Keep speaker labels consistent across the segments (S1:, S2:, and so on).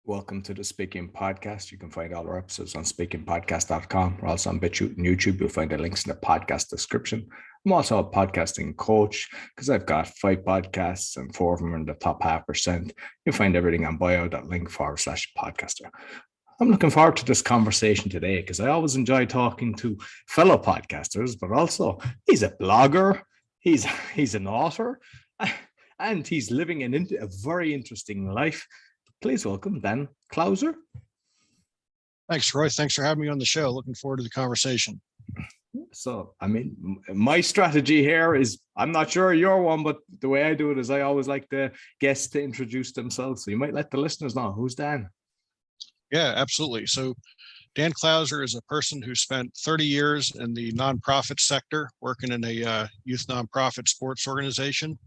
S1: Welcome to the Speaking Podcast. You can find all our episodes on speakingpodcast.com. We're also on BitChute and YouTube. You'll find the links in the podcast description. I'm also a podcasting coach because I've got 5 podcasts and 4 of them are in the top 0.5%. You'll find everything on bio.link/podcaster. I'm looking forward to this conversation today because I always enjoy talking to fellow podcasters, but also he's a blogger, he's an author, and he's living a very interesting life. Please welcome Dan Clouser.
S2: Thanks, Roy. Thanks for having me on the show. Looking forward to the conversation.
S1: So, my strategy here is, I'm not sure your one, but the way I do it is I always like the guests to introduce themselves. So you might let the listeners know who's Dan.
S2: Yeah, absolutely. So Dan Clouser is a person who spent 30 years in the nonprofit sector, working in a youth nonprofit sports organization.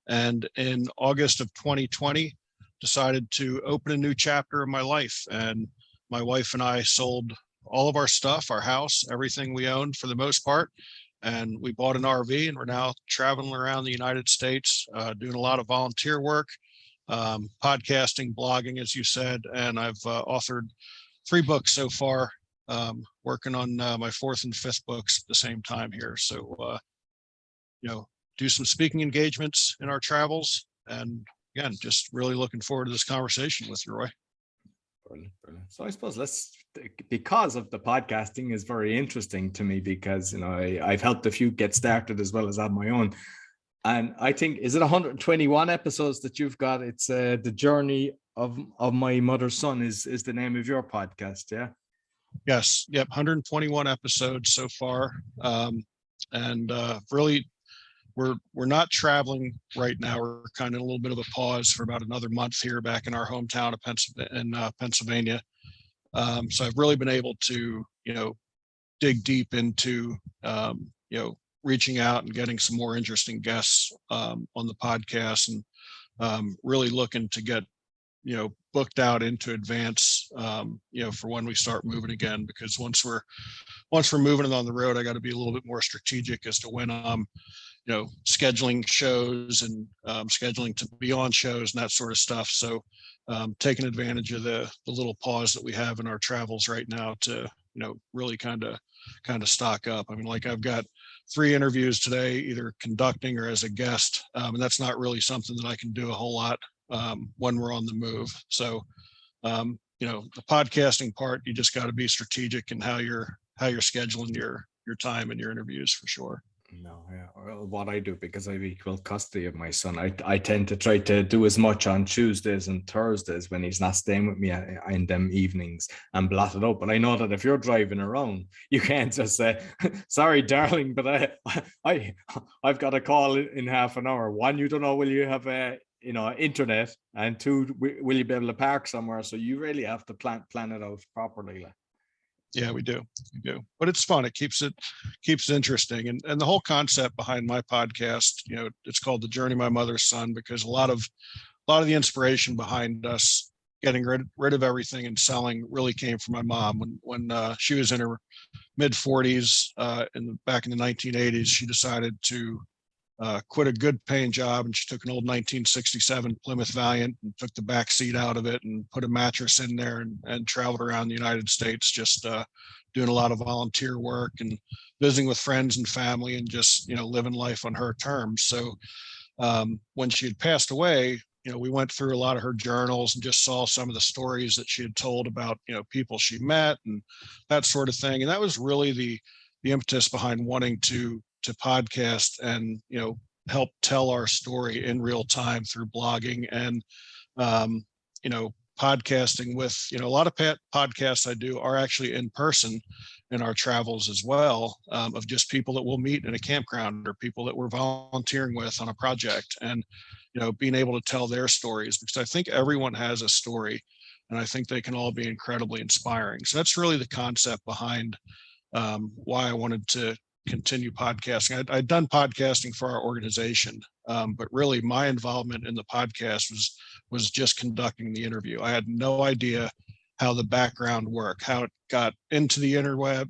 S2: And in August of 2020, decided to open a new chapter of my life. And my wife and I sold all of our stuff, our house, everything we owned for the most part. And we bought an RV, and we're now traveling around the United States, doing a lot of volunteer work, podcasting, blogging, as you said. And I've authored 3 books so far, working on my 4th and 5th books at the same time here. So, do some speaking engagements in our travels. And again, just really looking forward to this conversation with you, Roy.
S1: Brilliant. So I suppose because of the podcasting is very interesting to me because, I've helped a few get started as well as have my own. And I think, is it 121 episodes that you've got? It's The Journey of My Mother's Son is the name of your podcast, yeah?
S2: Yes. Yep. 121 episodes so far. And really, we're not traveling right now. We're kind of in a little bit of a pause for about another month here back in our hometown of Pennsylvania. So I've really been able to, dig deep into, reaching out and getting some more interesting guests on the podcast, and really looking to get, booked out into advance, for when we start moving again. Because once we're moving on the road, I got to be a little bit more strategic as to when I'm scheduling shows and scheduling to be on shows and that sort of stuff. So taking advantage of the little pause that we have in our travels right now to, really kind of stock up. Like I've got 3 interviews today, either conducting or as a guest. And that's not really something that I can do a whole lot when we're on the move. So, the podcasting part, you just got to be strategic in how you're scheduling your time and your interviews for sure.
S1: No, yeah. Well, what I do, because I have equal custody of my son, I tend to try to do as much on Tuesdays and Thursdays when he's not staying with me in them evenings and blot it out. But I know that if you're driving around, you can't just say, sorry, darling, but I've got a call in half an hour. 1, you don't know, will you have internet, and 2, will you be able to park somewhere? So you really have to plan it out properly.
S2: Yeah, we do, but it's fun. It keeps it interesting, and the whole concept behind my podcast, it's called The Journey of My Mother's Son, because a lot of the inspiration behind us getting rid of everything and selling really came from my mom. When she was in her mid 40s, back in the 1980s, she decided to quit a good paying job, and she took an old 1967 Plymouth Valiant and took the back seat out of it and put a mattress in there and traveled around the United States, just doing a lot of volunteer work and visiting with friends and family, and just, living life on her terms. So when she had passed away, we went through a lot of her journals and just saw some of the stories that she had told about, people she met and that sort of thing. And that was really the impetus behind wanting to podcast and, help tell our story in real time through blogging and, podcasting with, a lot of podcasts I do are actually in person in our travels as well, of just people that we'll meet in a campground or people that we're volunteering with on a project, and, being able to tell their stories, because I think everyone has a story, and I think they can all be incredibly inspiring. So that's really the concept behind why I wanted to continue podcasting. I'd done podcasting for our organization, but really my involvement in the podcast was just conducting the interview. I had no idea how the background worked, how it got into the interweb,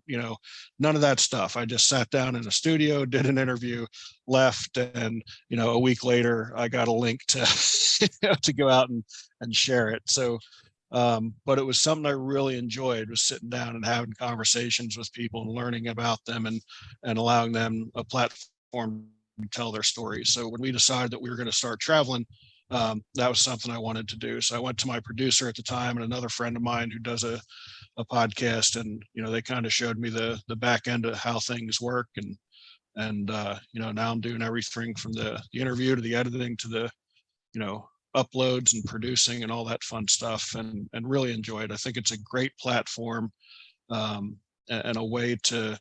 S2: none of that stuff. I just sat down in a studio, did an interview, left, and a week later I got a link to to go out and share it. So But it was something I really enjoyed, was sitting down and having conversations with people and learning about them and allowing them a platform to tell their stories. So when we decided that we were going to start traveling, that was something I wanted to do. So I went to my producer at the time and another friend of mine who does a podcast, and they kind of showed me the back end of how things work, and now I'm doing everything from the interview to the editing to the uploads and producing and all that fun stuff, and really enjoy it. I think it's a great platform, and a way to,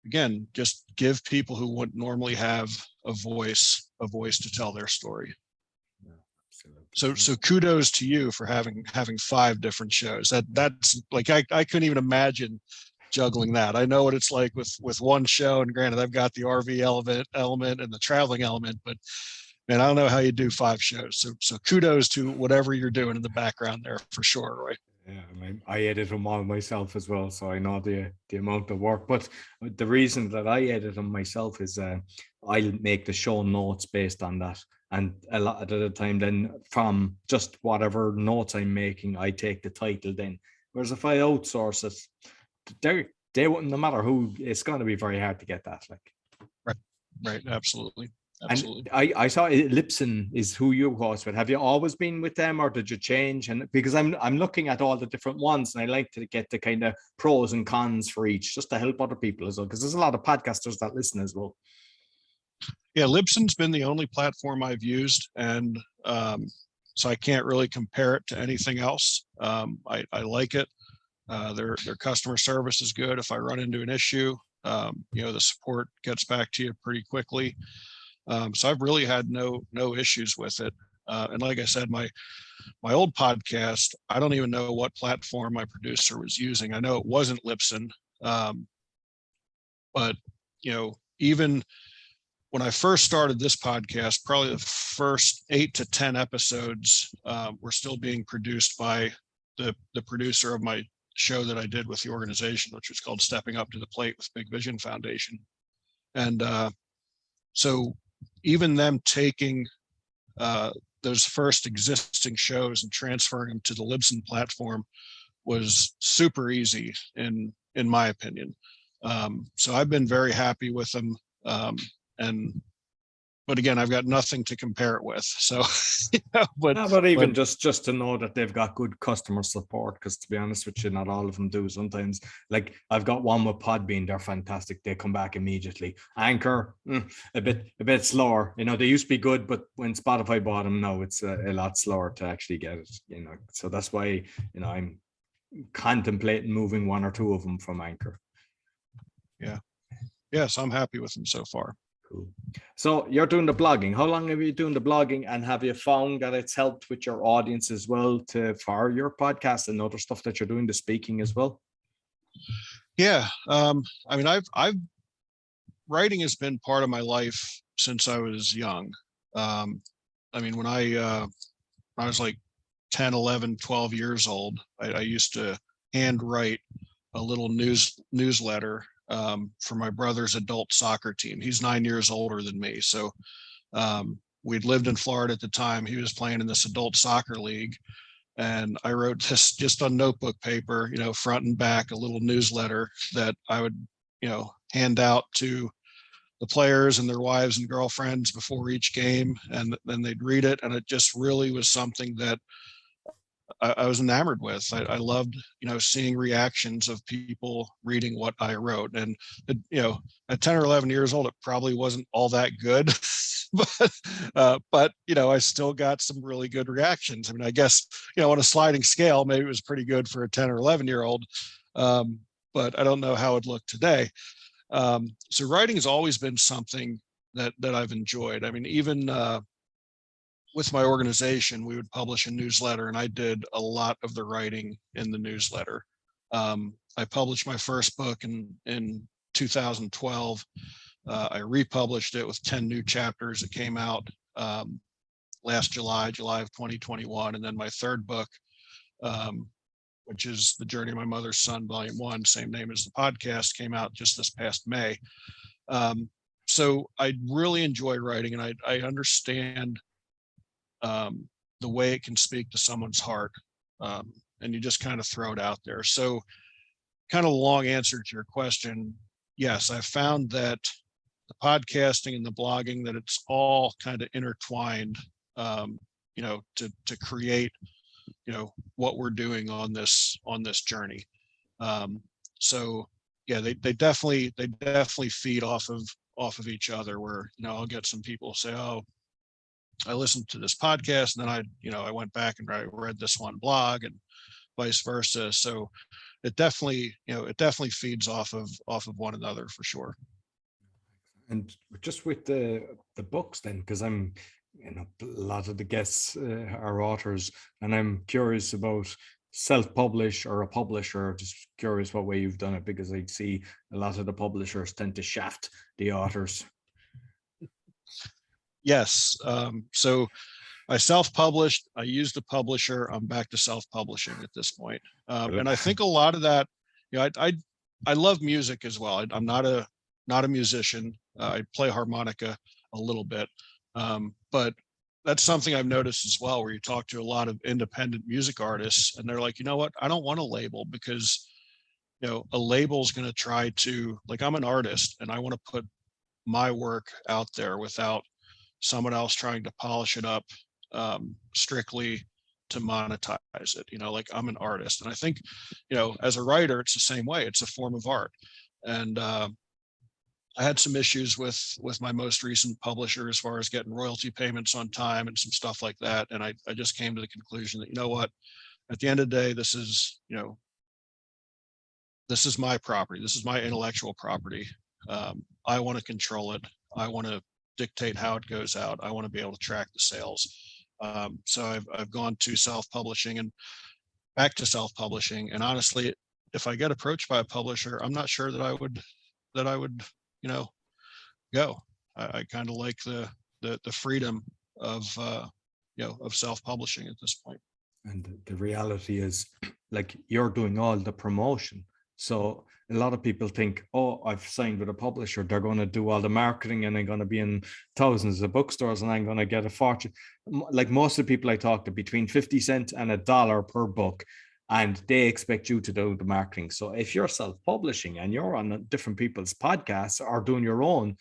S2: again, just give people who wouldn't normally have a voice to tell their story. So kudos to you for having 5 different shows. That's like, I couldn't even imagine juggling that. I know what it's like with one show, and granted, I've got the RV element and the traveling element, but man, I don't know how you do 5 shows. So kudos to whatever you're doing in the background there, for sure, Roy.
S1: Yeah, I mean, I edit them all myself as well, so I know the amount of work. But the reason that I edit them myself is I'll make the show notes based on that, and a lot of the time, then from just whatever notes I'm making, I take the title. Then, whereas if I outsource it, they wouldn't, no matter who, it's going to be very hard to get that. Like,
S2: right, absolutely.
S1: And I saw Lipson is who you host with. Have you always been with them, or did you change? And because I'm looking at all the different ones, and I like to get the kind of pros and cons for each, just to help other people as well, because there's a lot of podcasters that listen as well.
S2: Yeah, Lipson's been the only platform I've used, and so I can't really compare it to anything else. I like it. Their customer service is good. If I run into an issue, the support gets back to you pretty quickly. So I've really had no issues with it. And like I said, my old podcast, I don't even know what platform my producer was using. I know it wasn't Lipson, but even when I first started this podcast, probably the first 8 to 10 episodes were still being produced by the producer of my show that I did with the organization, which was called Stepping Up to the Plate with Big Vision Foundation. And so even them taking those first existing shows and transferring them to the Libsyn platform was super easy in my opinion. So I've been very happy with them. But again, I've got nothing to compare it with. So,
S1: but even just to know that they've got good customer support, because to be honest with you, not all of them do. Sometimes, like I've got one with Podbean, they're fantastic. They come back immediately. Anchor, a bit slower. They used to be good, but when Spotify bought them, now it's a lot slower to actually get it. So that's why I'm contemplating moving 1 or 2 of them from Anchor.
S2: Yeah. Yes, I'm happy with them so far.
S1: Cool. So you're doing the blogging. How long have you doing the blogging, and have you found that it's helped with your audience as well for your podcast and other stuff that you're doing, the speaking as well?
S2: Yeah. I mean, I've writing has been part of my life since I was young. I mean, when I was like 10, 11, 12 years old, I used to handwrite a little newsletter for my brother's adult soccer team. He's 9 years older than me. So we'd lived in Florida at the time. He was playing in this adult soccer league. And I wrote this just on notebook paper, front and back, a little newsletter that I would, hand out to the players and their wives and girlfriends before each game. And then they'd read it. And it just really was something that I was enamored with. I loved, seeing reactions of people reading what I wrote. And, at 10 or 11 years old, it probably wasn't all that good, but I still got some really good reactions. I mean, I guess, on a sliding scale, maybe it was pretty good for a 10 or 11-year-old, but I don't know how it looked today. So writing has always been something that I've enjoyed. I mean, even, with my organization, we would publish a newsletter, and I did a lot of the writing in the newsletter. I published my first book in 2012. I republished it with 10 new chapters. It came out last July of 2021. And then my third book, which is The Journey of My Mother's Son, Volume 1, same name as the podcast, came out just this past May. So I really enjoy writing, and I understand the way it can speak to someone's heart. and you just kind of throw it out there. So kind of a long answer to your question. Yes, I found that the podcasting and the blogging, that it's all kind of intertwined, to create, what we're doing on this journey. So yeah, they definitely feed off of each other, where, I'll get some people say, oh, I listened to this podcast, and then I went back and I read this one blog, and vice versa. So it definitely feeds off of one another for sure.
S1: And just with the books then, because I'm, a lot of the guests are authors, and I'm curious about self-publish or a publisher. Just curious what way you've done it, because I see a lot of the publishers tend to shaft the authors.
S2: Yes. So I self-published, I used a publisher, I'm back to self-publishing at this point. And I think a lot of that, I love music as well. I'm not a musician. I play harmonica a little bit. But that's something I've noticed as well, where you talk to a lot of independent music artists, and they're like, you know what, I don't want a label, because, a label is going to try to, like, I'm an artist and I want to put my work out there without someone else trying to polish it up strictly to monetize it. Like, I'm an artist, and I think, as a writer, it's the same way. It's a form of art. And I had some issues with my most recent publisher as far as getting royalty payments on time and some stuff like that. And I just came to the conclusion that, you know what, at the end of the day, this is my property. This is my intellectual property. I want to control it. I want to dictate how it goes out. I want to be able to track the sales. So I've gone to self-publishing and back to self-publishing. And honestly, if I get approached by a publisher, I'm not sure that I would go. I kind of like the freedom of self-publishing at this point.
S1: And the reality is, like, you're doing all the promotion. So a lot of people think, oh, I've signed with a publisher, they're going to do all the marketing, and I'm going to be in thousands of bookstores, and I'm going to get a fortune. Like, most of the people I talk to, between 50 cents and $1 per book, and they expect you to do the marketing. So if you're self-publishing and you're on different people's podcasts or doing your own,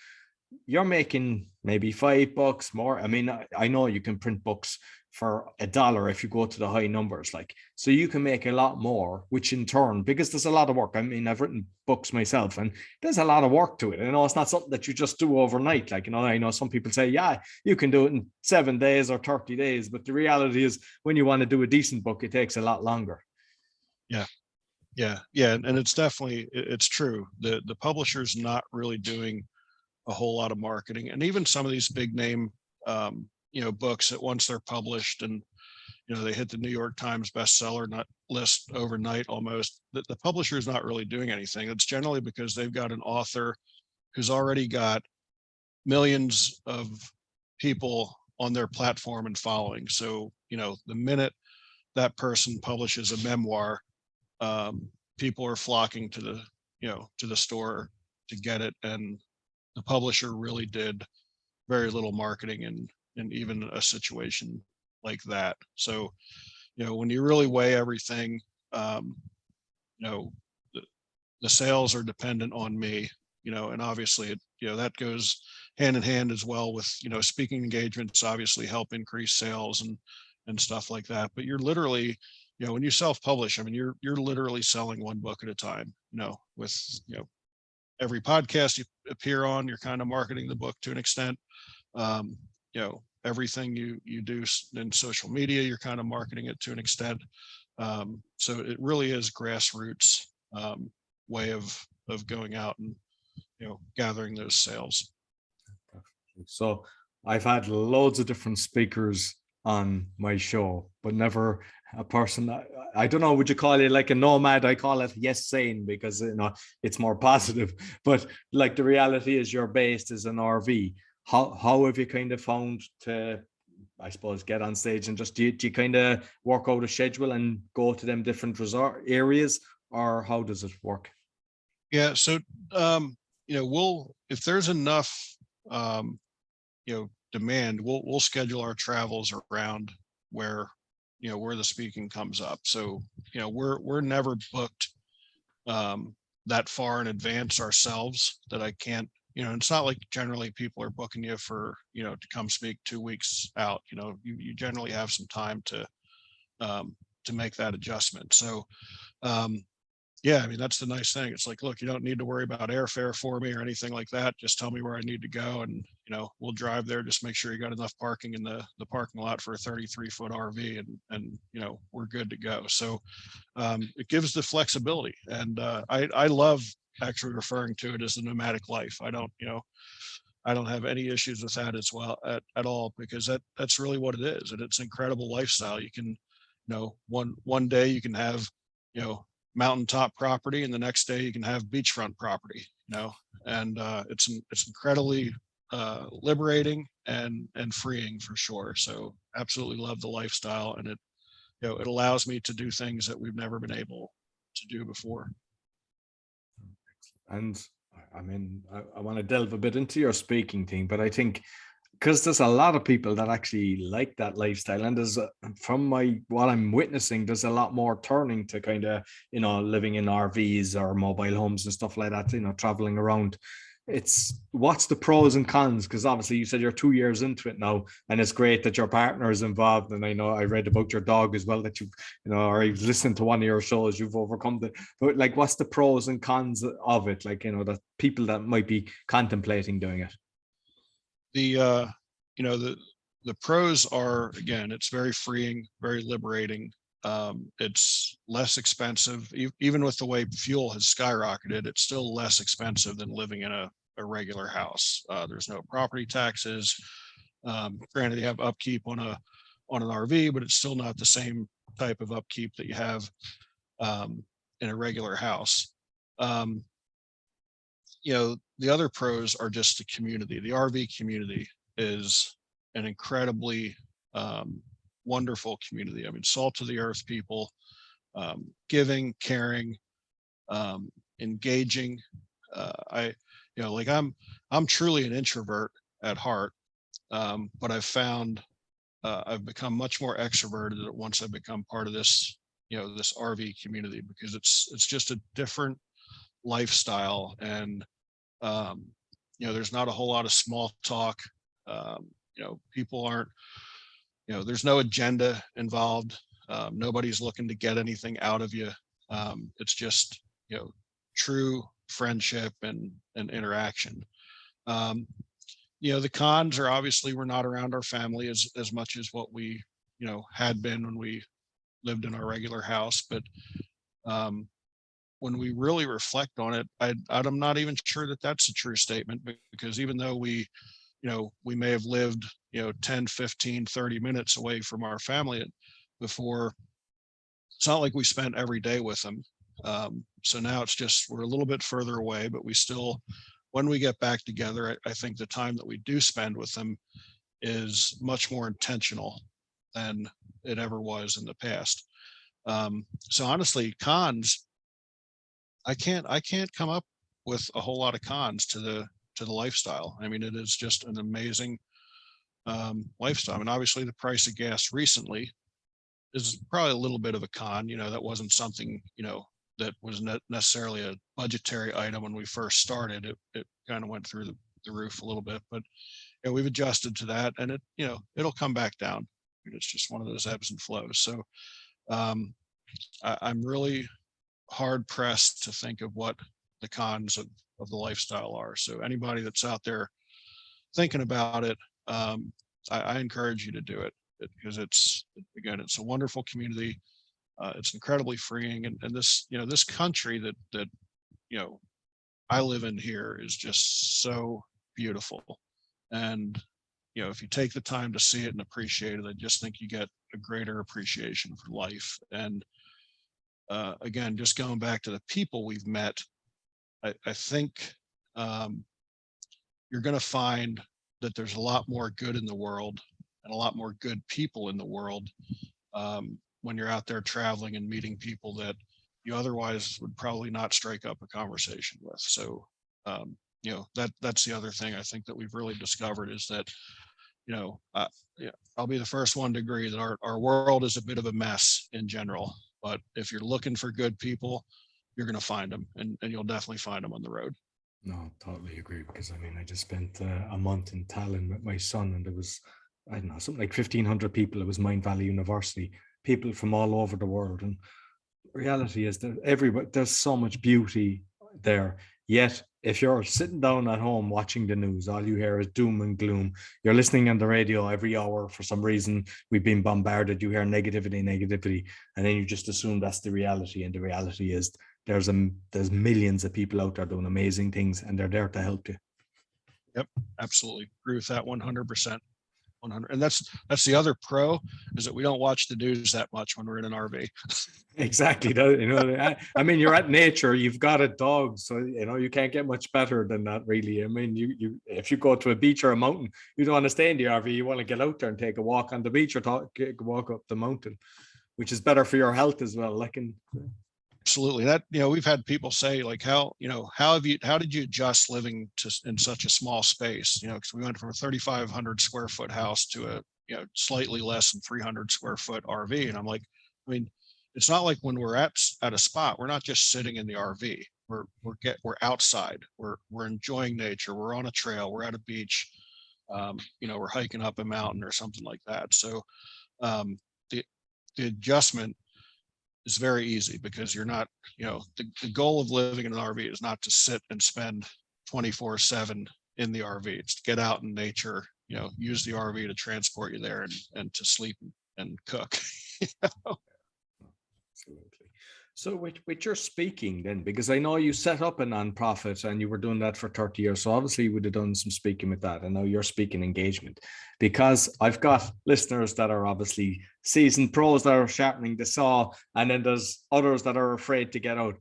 S1: you're making maybe $5 more. I mean, I know you can print books for $1 if you go to the high numbers, like, so you can make a lot more, which in turn, because there's a lot of work. I mean, I've written books myself, and there's a lot of work to it. It's not something that you just do overnight. Like, I know some people say, yeah, you can do it in 7 days or 30 days, but the reality is, when you want to do a decent book, it takes a lot longer.
S2: Yeah. And it's true. The publisher's not really doing a whole lot of marketing. And even some of these big name, books, that once they're published and, they hit the New York Times bestseller list overnight almost, the publisher is not really doing anything. It's generally because they've got an author who's already got millions of people on their platform and following. So, the minute that person publishes a memoir, people are flocking to the store to get it. And the publisher really did very little marketing in even a situation like that. So, when you really weigh everything, the sales are dependent on me, and obviously that goes hand in hand as well with, speaking engagements obviously help increase sales and stuff like that. But you're literally, when you self-publish, I mean, you're literally selling one book at a time, with, every podcast you appear on, you're kind of marketing the book to an extent. Everything you do in social media, you're kind of marketing it to an extent. So it really is grassroots way of going out and, gathering those sales.
S1: So I've had loads of different speakers on my show, but never a person. I don't know, would you call it like a nomad? I call it yes sane, because it's more positive. But like, the reality is, you're based as an RV. How have you kind of found to, I suppose, get on stage, and just do you kind of work out a schedule and go to them different resort areas, or how does it work?
S2: Yeah. So if there's enough demand, we'll schedule our travels around where where the speaking comes up. So, we're never booked that far in advance ourselves that I can't, it's not like generally people are booking you for, to come speak 2 weeks out. You generally have some time to make that adjustment. So, yeah, I mean, that's the nice thing. It's like, look, you don't need to worry about airfare for me or anything like that. Just tell me where I need to go, and we'll drive there. Just make sure you got enough parking in the parking lot for a 33-foot RV, and we're good to go. So it gives the flexibility, and I love actually referring to it as the nomadic life. I don't have any issues with that as well at all, because that's really what it is, and it's an incredible lifestyle. You can, one day you can have, mountaintop property, and the next day you can have beachfront property, and it's incredibly liberating and freeing for sure. So absolutely love the lifestyle, and it allows me to do things that we've never been able to do before.
S1: And I mean, I want to delve a bit into your speaking thing, but I think because there's a lot of people that actually like that lifestyle, and there's from what I'm witnessing, there's a lot more turning to kind of living in RVs or mobile homes and stuff like that, traveling around. It's what's the pros and cons? Because obviously you said you're 2 years into it now, and it's great that your partner is involved. And I know I read about your dog as well, that or I've listened to one of your shows, you've overcome the. But like, what's the pros and cons of it? Like, that people that might be contemplating doing it.
S2: The the pros are, again, it's very freeing, very liberating. It's less expensive, even with the way fuel has skyrocketed. It's still less expensive than living in a regular house. There's no property taxes. Granted, you have upkeep on an RV, but it's still not the same type of upkeep that you have in a regular house. The other pros are just the community. The RV community is an incredibly wonderful community. I mean, salt of the earth people, giving, caring, engaging. I'm truly an introvert at heart, but I've found I've become much more extroverted once I've become part of this, this RV community, because it's just a different lifestyle, and there's not a whole lot of small talk. People aren't, there's no agenda involved. Nobody's looking to get anything out of you. It's just, true friendship and interaction. The cons are, obviously we're not around our family as much as what we, had been when we lived in our regular house. But when we really reflect on it, I'm not even sure that that's a true statement, because even though we may have lived, 10, 15, 30 minutes away from our family before, it's not like we spent every day with them. So now it's just, we're a little bit further away, but we still, when we get back together, I think the time that we do spend with them is much more intentional than it ever was in the past. So honestly, cons, I can't come up with a whole lot of cons to the lifestyle. I mean, it is just an amazing lifestyle. I mean, obviously the price of gas recently is probably a little bit of a con. That wasn't something, that was necessarily a budgetary item when we first started. It kind of went through the roof a little bit, but we've adjusted to that, and it'll come back down. It's just one of those ebbs and flows. So I'm really hard pressed to think of what the cons of the lifestyle are. So anybody that's out there thinking about it, I encourage you to do it, because it's a wonderful community. It's incredibly freeing, and this this country that I live in here is just so beautiful. And if you take the time to see it and appreciate it, I just think you get a greater appreciation for life. And again, just going back to the people we've met, I think you're going to find that there's a lot more good in the world, and a lot more good people in the world, when you're out there traveling and meeting people that you otherwise would probably not strike up a conversation with. So that's the other thing I think that we've really discovered, is that Yeah, I'll be the first one to agree that our world is a bit of a mess in general. But if you're looking for good people, you're going to find them, and you'll definitely find them on the road.
S1: No, totally agree. Because I mean, I just spent a month in Tallinn with my son, and there was, I don't know, something like 1,500 people. It was Mind Valley University, people from all over the world. And reality is that there's so much beauty there. Yet, if you're sitting down at home watching the news, all you hear is doom and gloom. You're listening on the radio every hour for some reason. We've been bombarded. You hear negativity, and then you just assume that's the reality. And the reality is there's millions of people out there doing amazing things, and they're there to help you.
S2: Yep, absolutely agree with that 100%. 100, and that's the other pro, is that we don't watch the news that much when we're in an RV.
S1: Exactly. I mean, you're at nature, you've got a dog, so you can't get much better than that, really. I mean, you if you go to a beach or a mountain, you don't want to stay in the RV. You want to get out there and take a walk on the beach or walk up the mountain, which is better for your health as well.
S2: Absolutely. That, we've had people say, like, how did you adjust living in such a small space? Because we went from a 3,500 square foot house to a, slightly less than 300 square foot RV. And I'm like, I mean, it's not like when we're at a spot, we're not just sitting in the RV. We're outside. We're enjoying nature. We're on a trail. We're at a beach. We're hiking up a mountain or something like that. So the adjustment is very easy, because you're not, the goal of living in an RV is not to sit and spend 24/7 in the RV. It's to get out in nature, use the RV to transport you there and to sleep and cook.
S1: Absolutely. So with your speaking then, because I know you set up a nonprofit and you were doing that for 30 years. So obviously you would have done some speaking with that. I know your speaking engagement, because I've got listeners that are obviously seasoned pros that are sharpening the saw, and then there's others that are afraid to get out.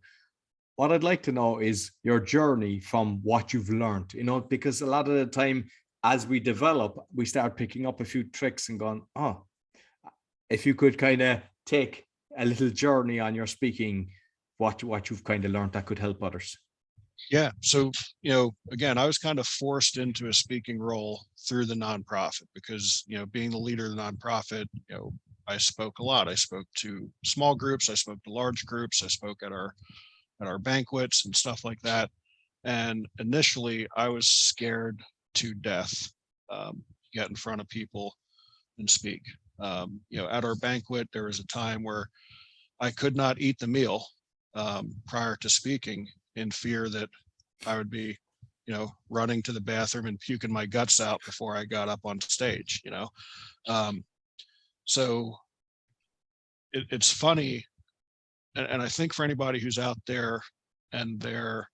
S1: What I'd like to know is your journey from what you've learned, because a lot of the time as we develop, we start picking up a few tricks and going, oh, if you could kind of take a little journey on your speaking, what you've kind of learned that could help others.
S2: Yeah. So, again, I was kind of forced into a speaking role through the nonprofit, because, being the leader of the nonprofit, I spoke a lot. I spoke to small groups. I spoke to large groups. I spoke at our banquets and stuff like that. And initially I was scared to death, get in front of people and speak. At our banquet, there was a time where I could not eat the meal prior to speaking, in fear that I would be, running to the bathroom and puking my guts out before I got up on stage, So it's funny. And I think for anybody who's out there and they're,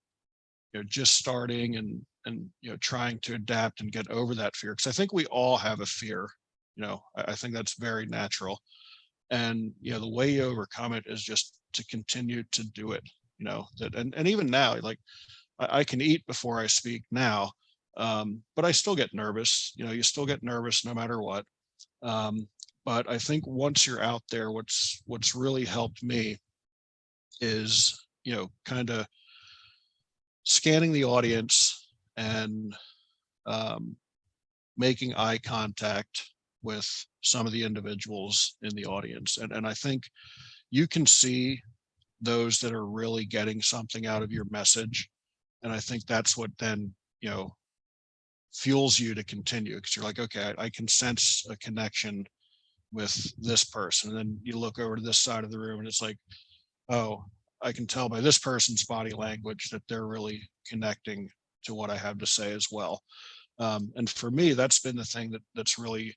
S2: just starting and trying to adapt and get over that fear, because I think we all have a fear. I think that's very natural. And, the way you overcome it is just to continue to do it, and even now, like I can eat before I speak now, but I still get nervous. You still get nervous no matter what. But I think once you're out there, what's really helped me is, kind of scanning the audience and making eye contact with some of the individuals in the audience. And I think you can see those that are really getting something out of your message. And I think that's what then, fuels you to continue, because you're like, okay, I can sense a connection with this person. And then you look over to this side of the room and it's like, oh, I can tell by this person's body language that they're really connecting to what I have to say as well. And for me, that's been the thing that's really,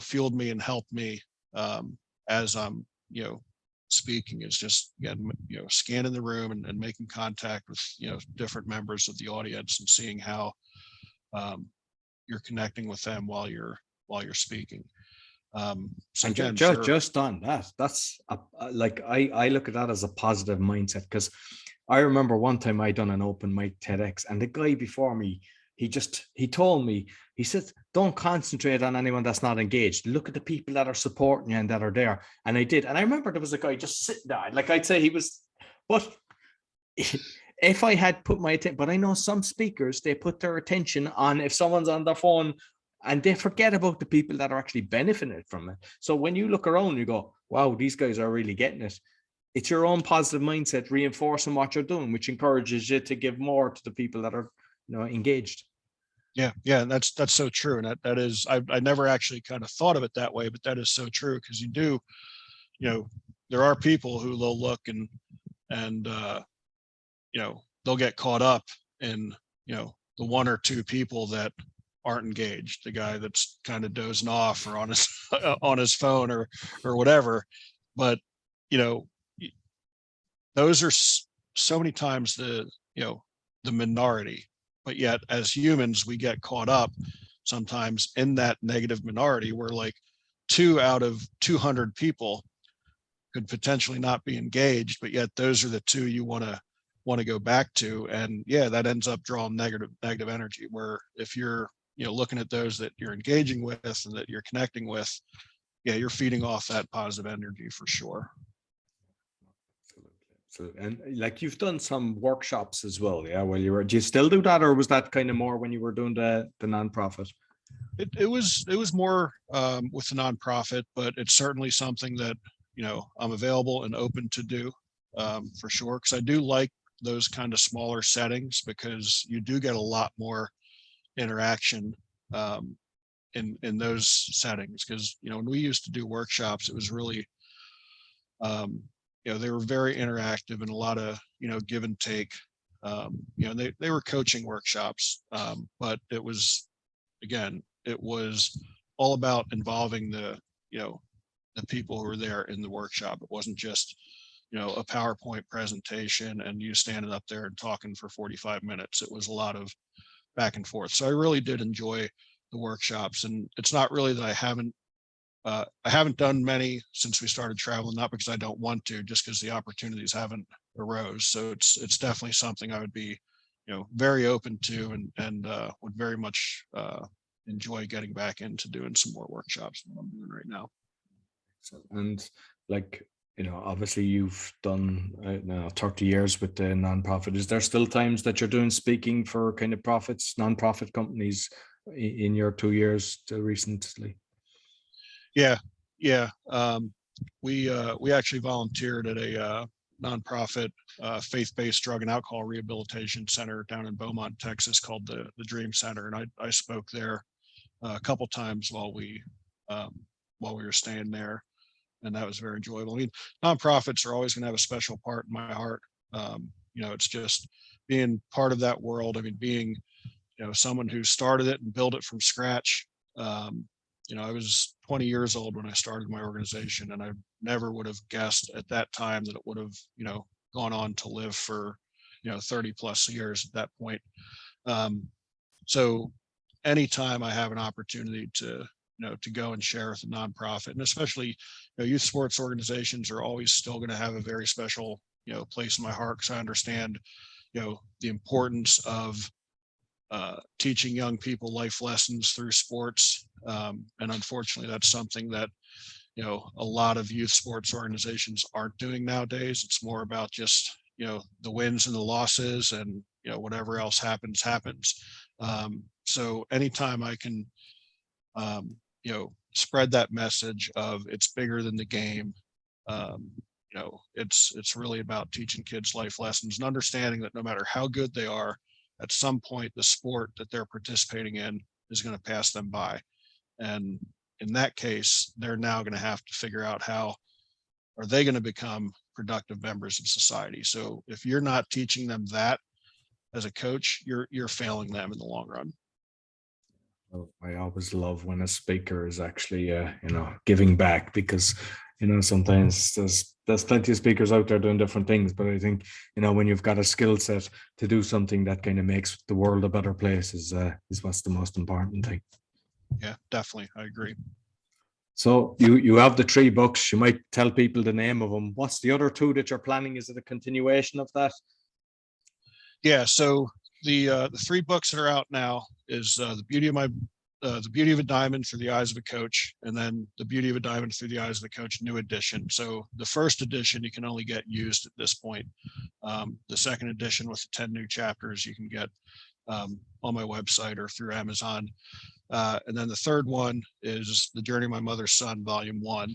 S2: fueled me and helped me as I'm, speaking, is just, again, scanning the room and making contact with, different members of the audience and seeing how you're connecting with them while you're speaking. So again,
S1: just on that, that's like I look at that as a positive mindset, because I remember one time I done an open mic TEDx, and the guy before me, he told me, he said, don't concentrate on anyone that's not engaged. Look at the people that are supporting you and that are there. And I did. And I remember there was a guy just sitting there, like I'd say he was, but if I had put my attention, but I know some speakers, they put their attention on if someone's on their phone and they forget about the people that are actually benefiting from it. So when you look around, you go, wow, these guys are really getting it. It's your own positive mindset reinforcing what you're doing, which encourages you to give more to the people that are, engaged.
S2: Yeah, and that's so true. And that is, I never actually kind of thought of it that way, but that is so true, because you do, there are people who will look and they'll get caught up in, the one or two people that aren't engaged, the guy that's kind of dozing off or on his on his phone or whatever. But those are so many times the minority, but yet as humans we get caught up sometimes in that negative minority, where like 2 out of 200 people could potentially not be engaged, but yet those are the 2 you want to go back to. And that ends up drawing negative energy, where if you're looking at those that you're engaging with and that you're connecting with, you're feeding off that positive energy for sure.
S1: Absolutely. And like, you've done some workshops as well, do you still do that, or was that kind of more when you were doing the nonprofit?
S2: It was more with the nonprofit, but it's certainly something that I'm available and open to do, for sure, because I do like those kind of smaller settings, because you do get a lot more interaction in those settings. Because when we used to do workshops, it was really they were very interactive and a lot of give and take. They were coaching workshops, but it was all about involving the people who were there in the workshop. It wasn't just a PowerPoint presentation and you standing up there and talking for 45 minutes. It was a lot of back and forth. So I really did enjoy the workshops, and it's not really that I haven't done many since we started traveling, not because I don't want to, just because the opportunities haven't arose. So it's definitely something I would be, very open to, and would very much enjoy getting back into doing some more workshops than what I'm doing right now.
S1: And like, obviously you've done 30 years with the nonprofit. Is there still times that you're doing speaking for kind of nonprofit companies in your 2 years recently?
S2: Yeah. We actually volunteered at a nonprofit faith-based drug and alcohol rehabilitation center down in Beaumont, Texas, called the Dream Center, and I spoke there a couple times while we were staying there, and that was very enjoyable. I mean, nonprofits are always going to have a special part in my heart. It's just being part of that world. I mean, being someone who started it and built it from scratch. I was 20 years old when I started my organization, and I never would have guessed at that time that it would have, gone on to live for, 30 plus years at that point. So anytime I have an opportunity to go and share with a nonprofit, and especially, youth sports organizations are always still going to have a very special, place in my heart, because I understand, the importance of teaching young people life lessons through sports. And unfortunately, that's something that, a lot of youth sports organizations aren't doing nowadays. It's more about just, the wins and the losses, and, whatever else happens. So anytime I can, spread that message of it's bigger than the game, it's really about teaching kids life lessons and understanding that no matter how good they are, at some point the sport that they're participating in is going to pass them by. And in that case, they're now going to have to figure out how are they going to become productive members of society. So if you're not teaching them that as a coach, you're failing them in the long run.
S1: I always love when a speaker is actually, giving back, because, sometimes there's plenty of speakers out there doing different things, but I think, when you've got a skill set to do something that kind of makes the world a better place is what's the most important thing.
S2: Yeah, definitely. I agree.
S1: So you have the 3 books. You might tell people the name of them. What's the other 2 that you're planning? Is it a continuation of that?
S2: Yeah. So the 3 books that are out now is the Beauty of a Diamond Through the Eyes of a Coach, and then The Beauty of a Diamond Through the Eyes of the Coach, new edition. So the first edition you can only get used at this point. The second edition with the 10 new chapters you can get on my website or through Amazon. And then the third one is The Journey of My Mother's Son, Volume 1.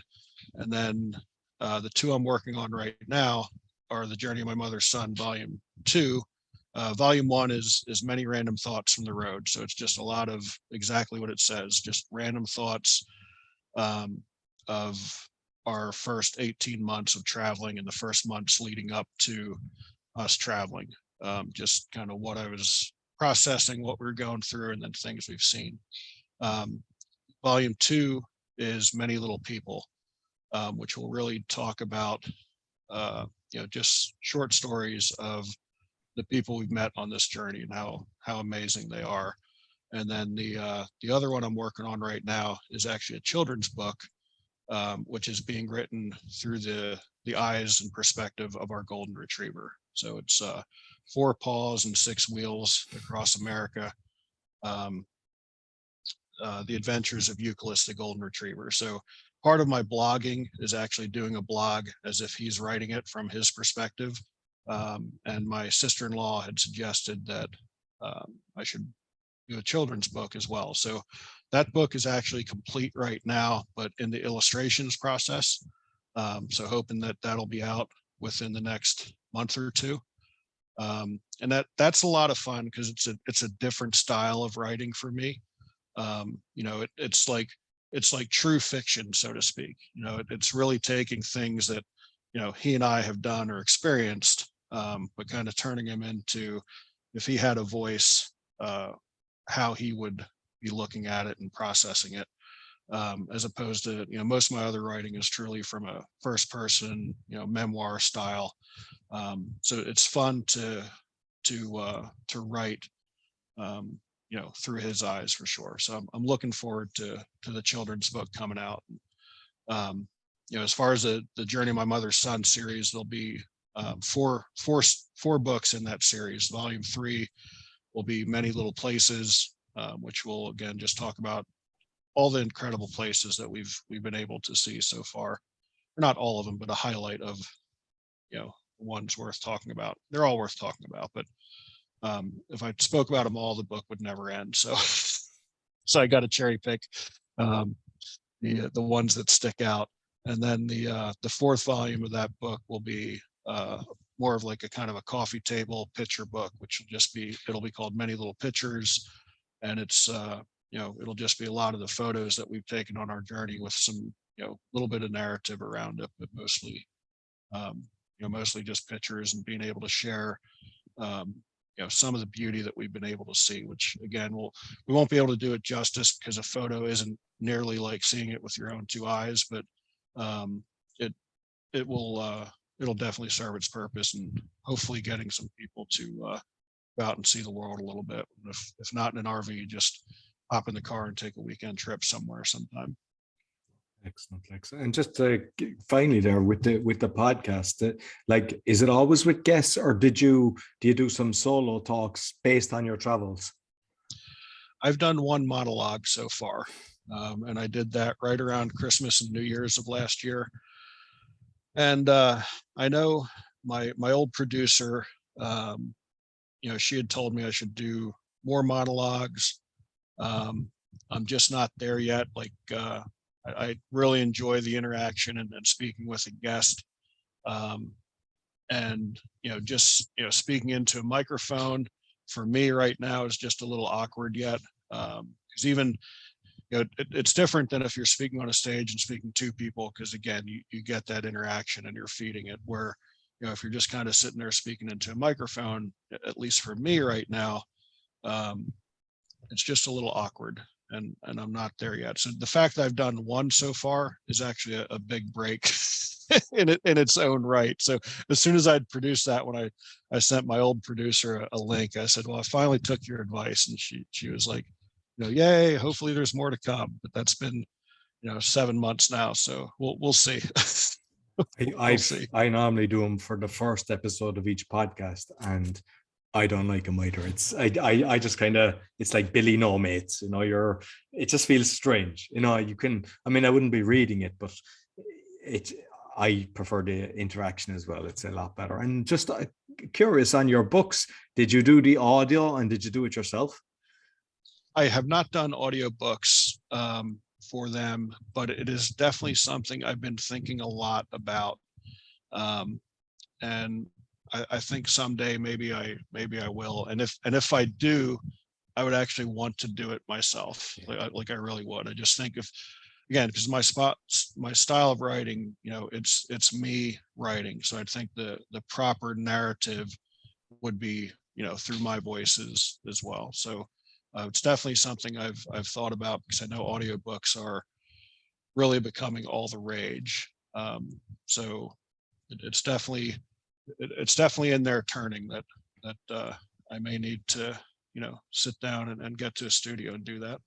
S2: And then the two I'm working on right now are The Journey of My Mother's Son, Volume 2. Volume 1 is Many Random Thoughts from the Road. So it's just a lot of exactly what it says, just random thoughts of our first 18 months of traveling and the first months leading up to us traveling. Just kind of what I was processing, what we're going through, and then things we've seen. Volume 2 is Many Little People, which will really talk about just short stories of the people we've met on this journey and how amazing they are. And then the other one I'm working on right now is actually a children's book, which is being written through the eyes and perspective of our golden retriever. So it's 4 paws and 6 wheels across America. The adventures of Youkilis, the golden retriever. So part of my blogging is actually doing a blog as if he's writing it from his perspective. And my sister-in-law had suggested that I should do a children's book as well. So that book is actually complete right now, but in the illustrations process. So hoping that that'll be out within the next month or two. And that's a lot of fun because it's a different style of writing for me. It's like true fiction, so to speak. It's really taking things that he and I have done or experienced, but kind of turning him into, if he had a voice, how he would be looking at it and processing it, as opposed to most of my other writing is truly from a first person memoir style. So it's fun to write through his eyes for sure. So I'm looking forward to the children's book coming out. As far as the Journey of My Mother's Son series, there'll be four books in that series. Volume 3 will be Many Little Places, which will again just talk about all the incredible places that we've been able to see so far. Not all of them, but a highlight of ones worth talking about. They're all worth talking about, but if I spoke about them all, the book would never end. So I got to cherry pick the ones that stick out. And then the 4th volume of that book will be more of like a kind of a coffee table picture book, which it'll be called Many Little Pictures. And it's it'll just be a lot of the photos that we've taken on our journey with some little bit of narrative around it, but mostly mostly just pictures and being able to share some of the beauty that we've been able to see, which again we won't be able to do it justice because a photo isn't nearly like seeing it with your own 2 eyes, but it'll definitely serve its purpose and hopefully getting some people to go out and see the world a little bit. If not in an RV, just hop in the car and take a weekend trip somewhere sometime.
S1: Excellent. And just finally there with the podcast, is it always with guests, or do you do some solo talks based on your travels?
S2: I've done one monologue so far, and I did that right around Christmas and New Year's of last year. And I know my old producer, she had told me I should do more monologues. I'm just not there yet. I really enjoy the interaction and speaking with a guest, and speaking into a microphone for me right now is just a little awkward yet, because even it's different than if you're speaking on a stage and speaking to people, because again you get that interaction and you're feeding it, where if you're just kind of sitting there speaking into a microphone, at least for me right now, it's just a little awkward. And I'm not there yet. So the fact that I've done one so far is actually a big break in its own right. So as soon as I'd produced that, when I sent my old producer a link, I said, well, I finally took your advice. And she was like, yay, hopefully there's more to come. But that's been, 7 months now. So we'll see.
S1: We'll see. I normally do them for the first episode of each podcast, and I don't like them either. I just kind of, it's like Billy No Mates, it just feels strange. I wouldn't be reading it, but I prefer the interaction as well. It's a lot better. And just curious on your books, did you do the audio and did you do it yourself?
S2: I have not done audiobooks for them, but it is definitely something I've been thinking a lot about. And I think someday maybe I will. And if I do, I would actually want to do it myself. Like I really would. I just think again, because my style of writing, it's me writing. So I think the proper narrative would be, through my voices as well. So it's definitely something I've thought about, because I know audiobooks are really becoming all the rage. So it's definitely in there turning that I may need to, sit down and get to a studio and do that.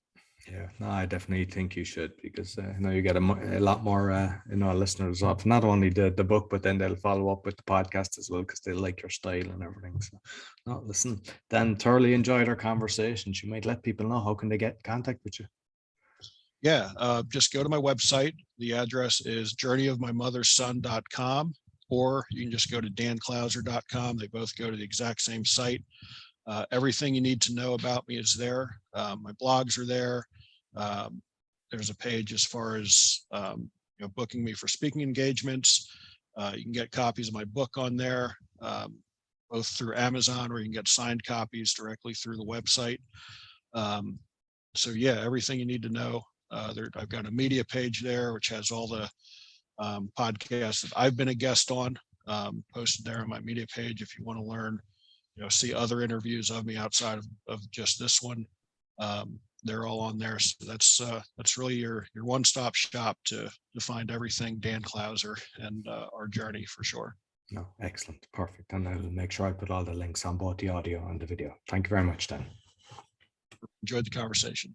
S1: Yeah, no, I definitely think you should, because I know you get a lot more, listeners of not only the book, but then they'll follow up with the podcast as well, because they like your style and everything. So, no, listen, Dan, thoroughly enjoyed our conversations. You might let people know how can they get in contact with you.
S2: Yeah, just go to my website. The address is journeyofmymotherson.com, or you can just go to danclouser.com. They both go to the exact same site. Everything you need to know about me is there. My blogs are there. There's a page as far as booking me for speaking engagements. You can get copies of my book on there, both through Amazon, or you can get signed copies directly through the website. So yeah, everything you need to know. I've got a media page there, which has all the podcasts that I've been a guest on, posted there on my media page. If you want to learn, see other interviews of me outside of just this one, they're all on there. So that's really your one-stop shop to find everything Dan Clouser and our journey, for sure.
S1: No, excellent, perfect. And I'll make sure I put all the links on both the audio and the video. Thank you very much, Dan.
S2: Enjoyed the conversation.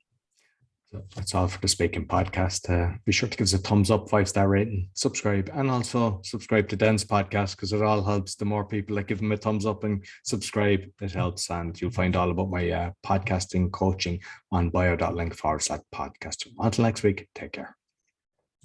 S1: So that's all for the Speaking Podcast. Be sure to give us a thumbs up, 5-star rating, subscribe, and also subscribe to Dan's podcast, because it all helps. The more people that give him a thumbs up and subscribe, it helps. And you'll find all about my podcasting coaching on bio.link/podcast. Until next week, take care.